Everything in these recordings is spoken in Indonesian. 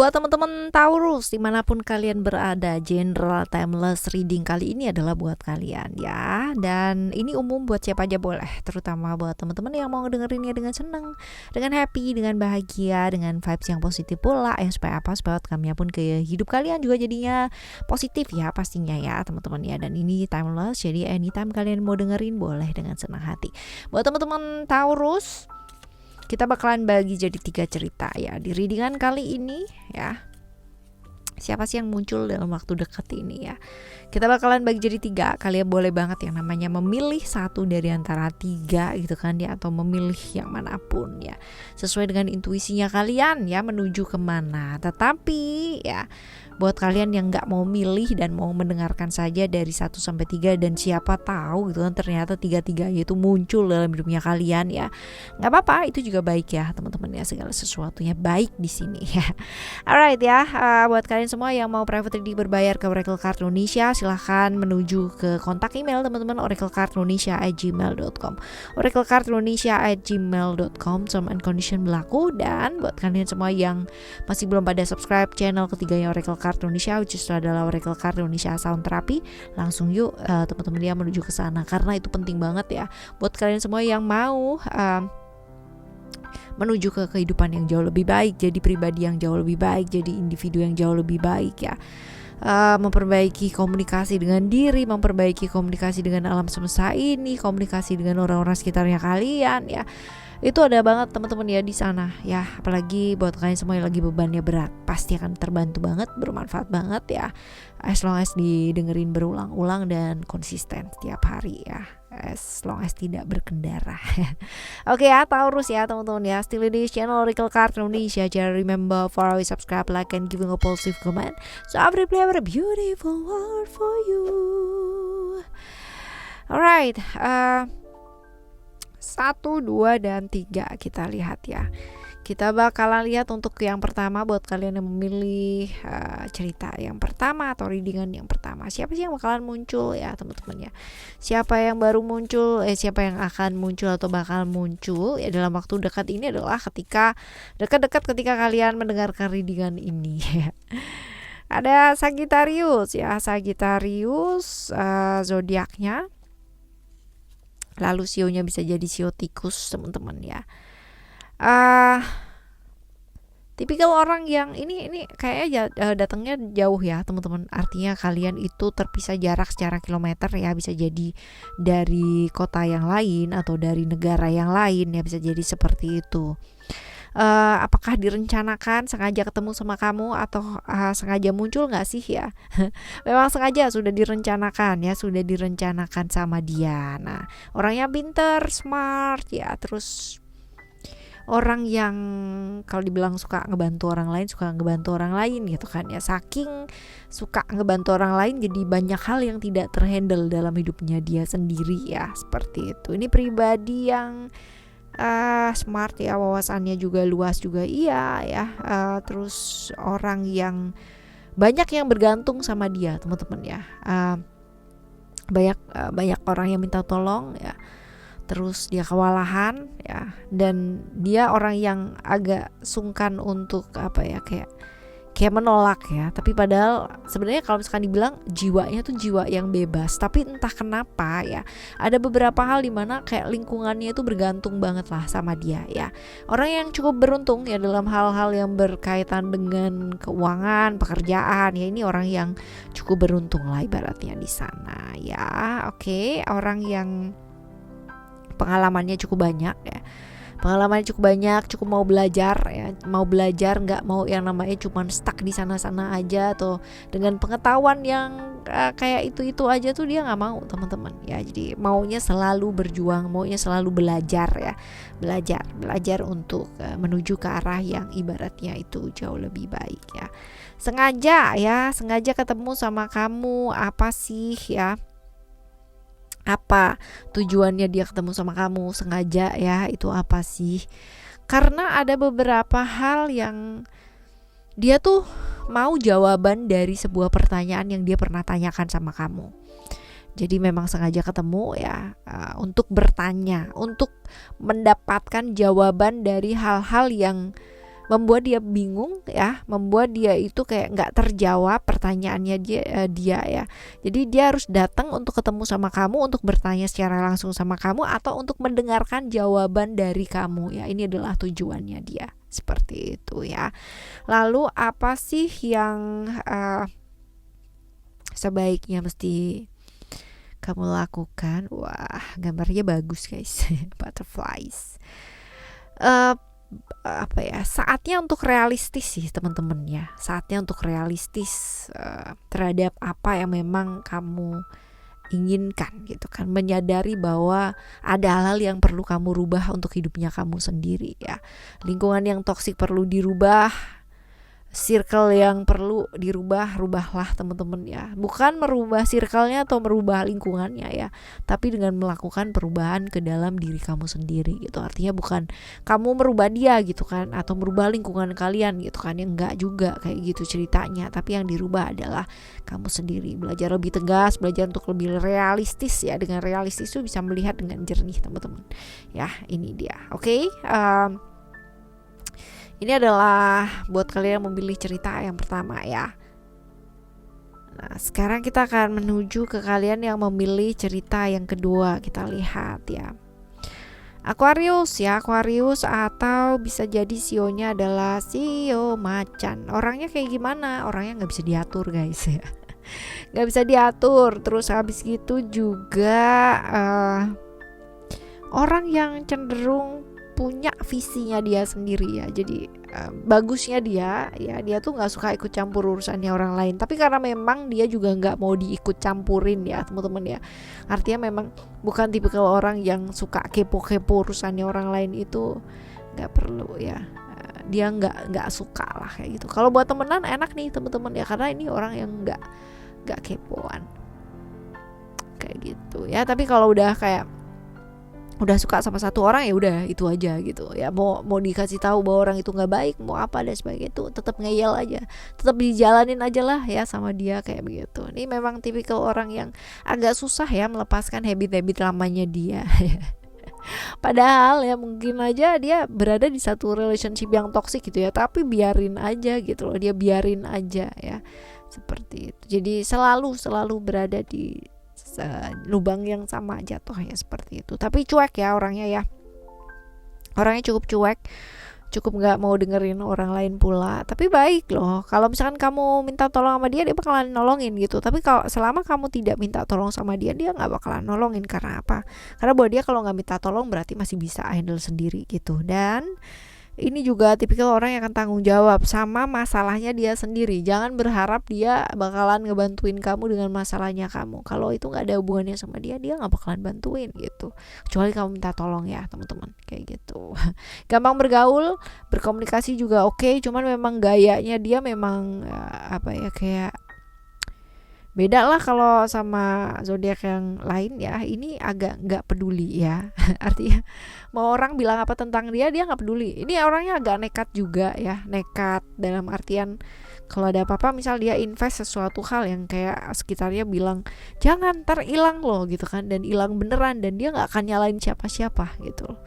Buat teman-teman Taurus dimanapun kalian berada, general timeless reading kali ini adalah buat kalian ya. Dan ini umum buat siapa aja boleh, terutama buat teman-teman yang mau dengerinnya dengan seneng, dengan happy, dengan bahagia, dengan vibes yang positif pula. Supaya apa? Supaya outcome-nya pun ke hidup kalian juga jadinya positif ya pastinya ya teman-teman ya. Dan ini timeless, jadi anytime kalian mau dengerin boleh dengan senang hati. Buat teman-teman Taurus, kita bakalan bagi jadi 3 cerita ya di readingan kali ini ya. Siapa sih yang muncul dalam waktu dekat ini ya? Kita bakalan bagi jadi 3. Kalian boleh banget yang namanya memilih satu dari antara 3 gitu kan ya, atau memilih yang manapun ya, sesuai dengan intuisinya kalian ya menuju kemana. Tetapi ya buat kalian yang gak mau milih dan mau mendengarkan saja dari 1-3 dan siapa tahu gitu kan ternyata 3-3 itu muncul dalam hidupnya kalian ya, gak apa-apa, itu juga baik ya teman-teman ya, segala sesuatunya baik di sini ya. Alright ya, buat kalian semua yang mau private reading berbayar ke Oracle Card Indonesia, silahkan menuju ke kontak email teman-teman oraclecardindonesia@gmail.com oraclecardindonesia@gmail.com. Term and condition berlaku. Dan buat kalian semua yang masih belum pada subscribe channel ketiganya Oracle Card Indonesia, which is adalah Oracle Card Indonesia Sound Therapy, langsung yuk teman-teman dia menuju ke sana karena itu penting banget ya buat kalian semua yang mau menuju ke kehidupan yang jauh lebih baik, jadi pribadi yang jauh lebih baik, jadi individu yang jauh lebih baik ya. Memperbaiki komunikasi dengan diri, memperbaiki komunikasi dengan alam semesta ini, komunikasi dengan orang-orang sekitarnya kalian ya. Itu ada banget teman-teman ya di sana ya, apalagi buat kalian semua yang lagi bebannya berat, pasti akan terbantu banget, bermanfaat banget ya, as long as didengerin berulang-ulang dan konsisten setiap hari ya, as long as tidak berkendara. Oke ya Taurus ya teman-teman ya, still di channel Oracle Card Indonesia. Jangan remember for always subscribe, like, and giving a positive comment, so every play have a beautiful world for you. Alright, 1, 2, dan 3 kita lihat ya. Kita bakalan lihat untuk yang pertama buat kalian yang memilih cerita yang pertama atau readingan yang pertama. Siapa sih yang bakalan muncul ya teman-teman ya? Siapa yang baru muncul, siapa yang akan muncul atau bakal muncul ya dalam waktu dekat ini adalah ketika dekat-dekat ketika kalian mendengarkan readingan ini. Ada Sagittarius ya, Sagittarius zodiaknya. Lalu sionya bisa jadi sio tikus teman-teman ya. Tipikal orang yang ini kayaknya datangnya jauh ya teman-teman. Artinya kalian itu terpisah jarak secara kilometer ya, bisa jadi dari kota yang lain atau dari negara yang lain ya, bisa jadi seperti itu. Apakah direncanakan sengaja ketemu sama kamu atau sengaja muncul gak sih ya? Memang sengaja sudah direncanakan ya, sudah direncanakan sama dia. Nah, orangnya pinter, smart ya, terus orang yang kalau dibilang suka ngebantu orang lain gitu kan ya. Saking suka ngebantu orang lain jadi banyak hal yang tidak terhandle dalam hidupnya dia sendiri ya, seperti itu. Ini pribadi yang smart ya, wawasannya juga luas juga iya ya, terus orang yang banyak yang bergantung sama dia teman-teman ya, banyak orang yang minta tolong ya, terus dia kewalahan ya, dan dia orang yang agak sungkan untuk kayak menolak ya. Tapi padahal sebenarnya kalau misalkan dibilang jiwanya tuh jiwa yang bebas, tapi entah kenapa ya ada beberapa hal dimana kayak lingkungannya itu bergantung banget lah sama dia ya. Orang yang cukup beruntung ya dalam hal-hal yang berkaitan dengan keuangan, pekerjaan ya, ini orang yang cukup beruntung lah ibaratnya di sana ya. Oke, orang yang pengalamannya cukup banyak ya, cukup mau belajar ya, nggak mau yang namanya cuman stuck di sana-sana aja atau dengan pengetahuan yang kayak itu aja tuh dia nggak mau teman-teman ya. Jadi maunya selalu berjuang, maunya selalu belajar ya, belajar untuk menuju ke arah yang ibaratnya itu jauh lebih baik ya. Sengaja ketemu sama kamu, apa sih ya? Apa tujuannya dia ketemu sama kamu sengaja ya, itu apa sih? Karena ada beberapa hal yang dia tuh mau jawaban dari sebuah pertanyaan yang dia pernah tanyakan sama kamu. Jadi memang sengaja ketemu ya, untuk bertanya, untuk mendapatkan jawaban dari hal-hal yang membuat dia bingung ya, membuat dia itu kayak nggak terjawab pertanyaannya dia ya. Jadi dia harus datang untuk ketemu sama kamu, untuk bertanya secara langsung sama kamu, atau untuk mendengarkan jawaban dari kamu ya. Ini adalah tujuannya dia, seperti itu ya. Lalu apa sih yang sebaiknya mesti kamu lakukan? Wah, gambarnya bagus guys. Butterflies. Apa ya, saatnya untuk realistis sih teman-teman ya. Saatnya untuk realistis terhadap apa yang memang kamu inginkan gitu kan. Menyadari bahwa ada hal-hal yang perlu kamu rubah untuk hidupnya kamu sendiri ya. Lingkungan yang toksik perlu dirubah, circle yang perlu dirubah, rubahlah teman-teman ya. Bukan merubah circle-nya atau merubah lingkungannya ya, tapi dengan melakukan perubahan ke dalam diri kamu sendiri gitu. Artinya bukan kamu merubah dia gitu kan, atau merubah lingkungan kalian gitu kan. Yang enggak juga kayak gitu ceritanya. Tapi yang dirubah adalah kamu sendiri. Belajar lebih tegas, belajar untuk lebih realistis ya. Dengan realistis itu bisa melihat dengan jernih teman-teman. Ya, ini dia. Oke. Ini adalah buat kalian yang memilih cerita yang pertama ya. Nah, sekarang kita akan menuju ke kalian yang memilih cerita yang kedua. Kita lihat ya. Aquarius ya, Aquarius, atau bisa jadi sionya adalah sio macan. Orangnya kayak gimana? Orangnya nggak bisa diatur guys ya. Nggak bisa diatur. Terus habis gitu juga orang yang cenderung punya visinya dia sendiri ya. Jadi bagusnya dia tuh nggak suka ikut campur urusannya orang lain. Tapi karena memang dia juga nggak mau diikut campurin ya teman-teman ya. Artinya memang bukan tipikal orang yang suka kepo-kepo urusannya orang lain, itu nggak perlu ya. Dia nggak suka lah kayak gitu. Kalau buat temenan enak nih teman-teman ya, karena ini orang yang nggak kepoan kayak gitu ya. Tapi kalau udah udah suka sama satu orang ya udah itu aja gitu ya. Mau dikasih tahu bahwa orang itu nggak baik, mau apa dan sebagainya, itu tetap ngeyel aja, tetap dijalanin aja lah ya sama dia kayak begitu. Ini memang tipikal orang yang agak susah ya melepaskan habit-habit lamanya dia. Padahal ya mungkin aja dia berada di satu relationship yang toksik gitu ya, tapi biarin aja gitu loh, dia biarin aja ya, seperti itu. Jadi selalu berada di lubang yang sama jatuhnya seperti itu. Tapi cuek ya orangnya ya. Orangnya cukup cuek, cukup nggak mau dengerin orang lain pula. Tapi baik loh. Kalau misalkan kamu minta tolong sama dia bakalan nolongin gitu. Tapi kalau selama kamu tidak minta tolong sama dia nggak bakalan nolongin. Karena apa? Karena buat dia kalau nggak minta tolong berarti masih bisa handle sendiri gitu. Dan ini juga tipikal orang yang akan tanggung jawab sama masalahnya dia sendiri. Jangan berharap dia bakalan ngebantuin kamu dengan masalahnya kamu. Kalau itu nggak ada hubungannya sama dia nggak bakalan bantuin gitu. Kecuali kamu minta tolong ya teman-teman, kayak gitu. Gampang bergaul, berkomunikasi juga oke. Cuman memang gayanya dia memang kayak beda lah kalau sama zodiak yang lain ya. Ini agak nggak peduli ya. Artinya mau orang bilang apa tentang dia nggak peduli. Ini orangnya agak nekat juga ya. Nekat dalam artian kalau ada apa-apa, misal dia invest sesuatu hal yang kayak sekitarnya bilang jangan, ntar hilang loh gitu kan, dan hilang beneran, dan dia nggak akan nyalain siapa-siapa gitu loh.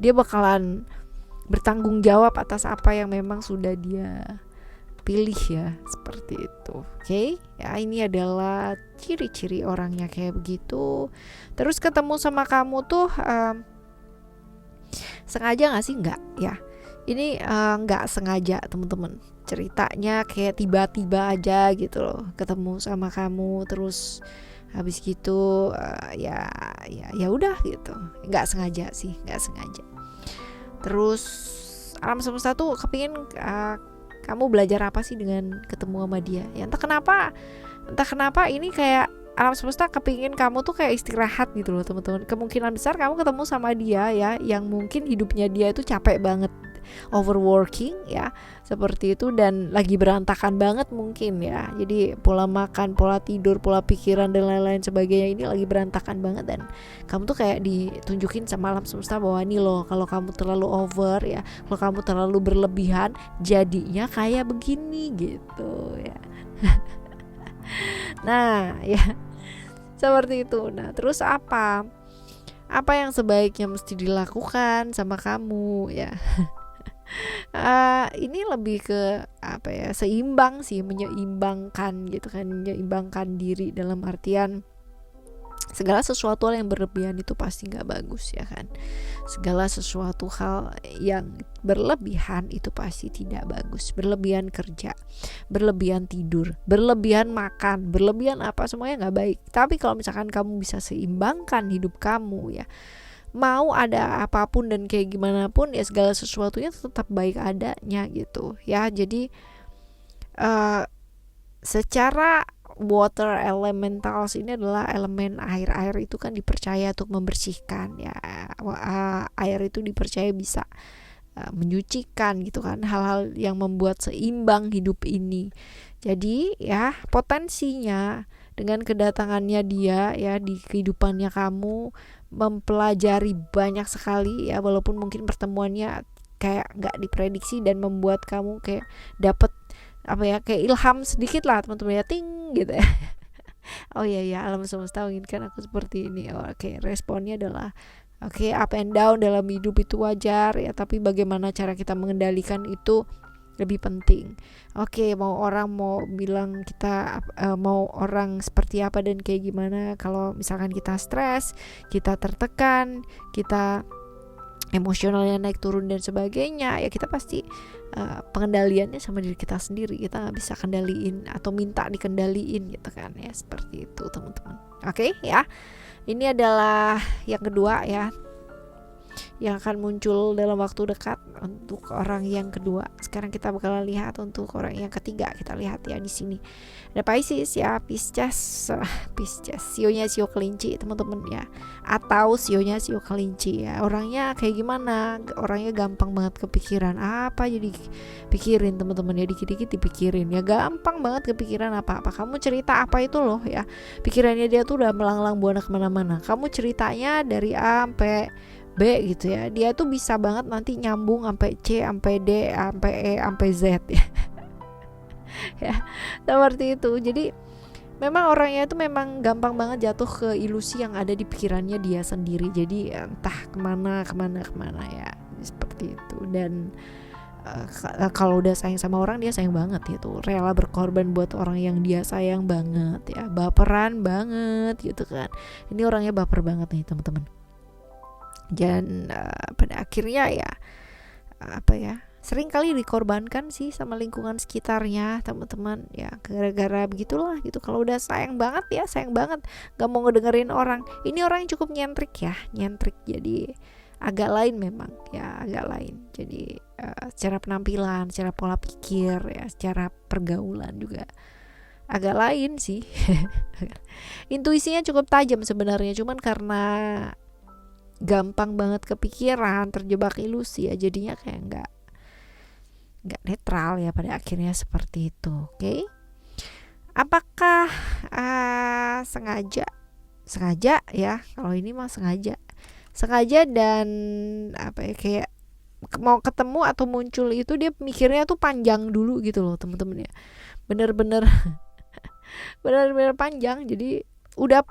Dia bakalan bertanggung jawab atas apa yang memang sudah dia pilih ya, seperti itu. Oke, ya ini adalah ciri-ciri orangnya kayak begitu. Terus ketemu sama kamu tuh sengaja nggak sih? Nggak ya. Ini nggak sengaja teman-teman. Ceritanya kayak tiba-tiba aja gitu loh, ketemu sama kamu, terus habis gitu ya udah gitu. Nggak sengaja sih, nggak sengaja. Terus alam semesta tuh kepingin kamu belajar apa sih dengan ketemu sama dia ya. Entah kenapa ini kayak alam semesta kepingin kamu tuh kayak istirahat gitu loh teman-teman. Kemungkinan besar kamu ketemu sama dia ya, yang mungkin hidupnya dia itu capek banget, overworking ya, seperti itu, dan lagi berantakan banget mungkin ya. Jadi pola makan, pola tidur, pola pikiran dan lain-lain sebagainya ini lagi berantakan banget, dan kamu tuh kayak ditunjukin sama alam semesta bahwa ini loh, kalau kamu terlalu over ya, kalau kamu terlalu berlebihan jadinya kayak begini gitu ya. Nah ya seperti itu. Nah terus apa yang sebaiknya mesti dilakukan sama kamu ya? Ini lebih ke apa ya, seimbang sih, menyeimbangkan gitu kan, menyeimbangkan diri dalam artian segala sesuatu hal yang berlebihan itu pasti nggak bagus ya kan. Segala sesuatu hal yang berlebihan itu pasti tidak bagus. Berlebihan kerja, berlebihan tidur, berlebihan makan, berlebihan apa, semuanya nggak baik. Tapi kalau misalkan kamu bisa seimbangkan hidup kamu ya, mau ada apapun dan kayak gimana pun ya, segala sesuatunya tetap baik adanya gitu ya. Jadi secara water elementals ini adalah elemen air. Air itu kan dipercaya untuk membersihkan ya. Air itu dipercaya bisa menyucikan gitu kan, hal-hal yang membuat seimbang hidup ini. Jadi ya, potensinya dengan kedatangannya dia ya di kehidupannya kamu, mempelajari banyak sekali ya, walaupun mungkin pertemuannya kayak nggak diprediksi dan membuat kamu kayak dapet apa ya, kayak ilham sedikit lah teman-teman ya, ting gitu ya. Oh iya ya, alam semesta menginginkan aku seperti ini. Oke, responnya adalah oke, up and down dalam hidup itu wajar ya, tapi bagaimana cara kita mengendalikan itu lebih penting. Oke, mau orang mau bilang kita mau orang seperti apa dan kayak gimana, kalau misalkan kita stres, kita tertekan, kita emosionalnya naik turun dan sebagainya ya, kita pasti pengendaliannya sama diri kita sendiri. Kita nggak bisa kendaliin atau minta dikendaliin gitu kan ya, seperti itu teman-teman. Oke ya, ini adalah yang kedua ya, yang akan muncul dalam waktu dekat untuk orang yang kedua. Sekarang kita bakal lihat untuk orang yang ketiga. Kita lihat ya di sini ada Pisces ya, Pisces, sionya sio kelinci teman-teman ya, atau sionya sio kelinci ya. Orangnya kayak gimana? Orangnya gampang banget kepikiran apa, jadi pikirin teman-teman ya, dikit-dikit dipikirin ya, gampang banget kepikiran apa-apa. Kamu cerita apa itu loh ya, pikirannya dia tuh udah melanglang buana kemana-mana. Kamu ceritanya dari A sampai B gitu ya, dia tuh bisa banget nanti nyambung sampai C, sampai D, sampai E, sampai Z ya. Ya, seperti itu. Jadi memang orangnya itu memang gampang banget jatuh ke ilusi yang ada di pikirannya dia sendiri. Jadi entah kemana ya, seperti itu. Dan kalau udah sayang sama orang, dia sayang banget gitu, rela berkorban buat orang yang dia sayang banget ya, baperan banget gitu kan. Ini orangnya baper banget nih teman-teman. Dan pada akhirnya ya apa ya, sering kali dikorbankan sih sama lingkungan sekitarnya teman-teman ya, gara-gara begitulah gitu. Kalau udah sayang banget ya, sayang banget, gak mau ngedengerin orang. Ini orang yang cukup nyentrik ya, nyentrik. Jadi agak lain memang ya, agak lain. Jadi secara penampilan, secara pola pikir ya, secara pergaulan juga agak lain sih. Intuisinya cukup tajam sebenarnya, cuman karena gampang banget kepikiran, terjebak ilusi ya, jadinya kayak nggak netral ya pada akhirnya, seperti itu. Oke. Apakah sengaja ya, kalau ini mah sengaja dan apa ya, kayak mau ketemu atau muncul itu dia mikirnya tuh panjang dulu gitu loh teman-teman ya, bener-bener panjang. Jadi udah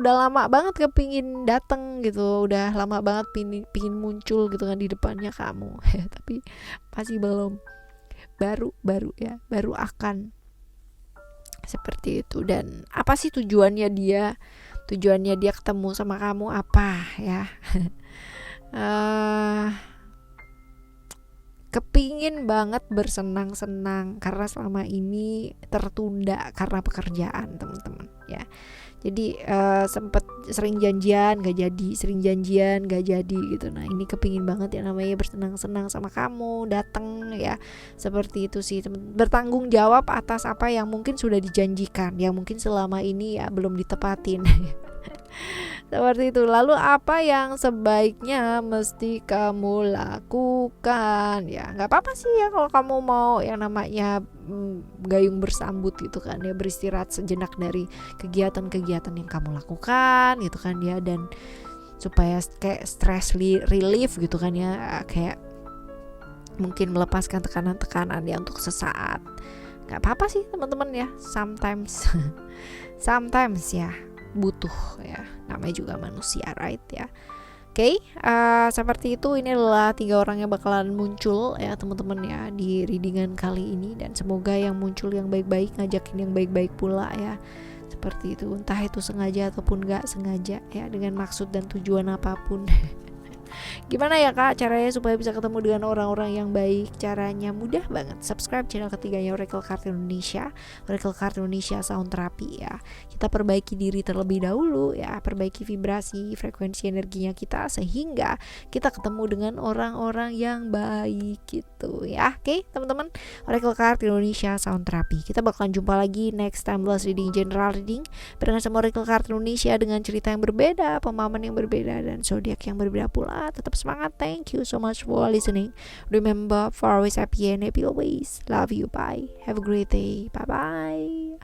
lama banget kepingin dateng gitu, udah lama banget pingin muncul gitu kan di depannya kamu. Tapi masih belum, baru akan seperti itu. Dan apa sih tujuannya dia ketemu sama kamu apa ya? Kepingin banget bersenang-senang karena selama ini tertunda karena pekerjaan teman-teman ya. Jadi sempet sering janjian gak jadi gitu. Nah ini kepingin banget ya namanya bersenang-senang sama kamu, dateng ya, seperti itu sih. Bertanggung jawab atas apa yang mungkin sudah dijanjikan, yang mungkin selama ini ya belum ditepatin. Seperti itu. Lalu apa yang sebaiknya mesti kamu lakukan ya, nggak apa-apa sih ya kalau kamu mau yang namanya gayung bersambut gitu kan ya, beristirahat sejenak dari kegiatan-kegiatan yang kamu lakukan gitu kan ya, dan supaya kayak stress relief gitu kan ya, kayak mungkin melepaskan tekanan-tekanan ya untuk sesaat. Nggak apa-apa sih teman-teman ya, sometimes ya butuh ya, namanya juga manusia, right ya. Oke, seperti itu. Ini adalah 3 orang yang bakalan muncul ya teman-teman ya di readingan kali ini, dan semoga yang muncul yang baik-baik, ngajakin yang baik-baik pula ya. Seperti itu, entah itu sengaja ataupun gak sengaja ya, dengan maksud dan tujuan apapun. Gimana ya kak caranya supaya bisa ketemu dengan orang-orang yang baik? Caranya mudah banget, subscribe channel ketiganya Oracle Card Indonesia, Oracle Card Indonesia Sound Therapy ya. Kita perbaiki diri terlebih dahulu ya, perbaiki vibrasi, frekuensi energinya kita, sehingga kita ketemu dengan orang-orang yang baik gitu ya. Oke teman-teman, Oracle Card Indonesia Sound Therapy, kita bakalan jumpa lagi next timeless reading, general reading barengan sama Oracle Card Indonesia dengan cerita yang berbeda, pemahaman yang berbeda, dan zodiak yang berbeda pula. Tetap semangat. Thank you so much for listening. Remember, for always happy and happy always. Love you. Bye. Have a great day. Bye bye.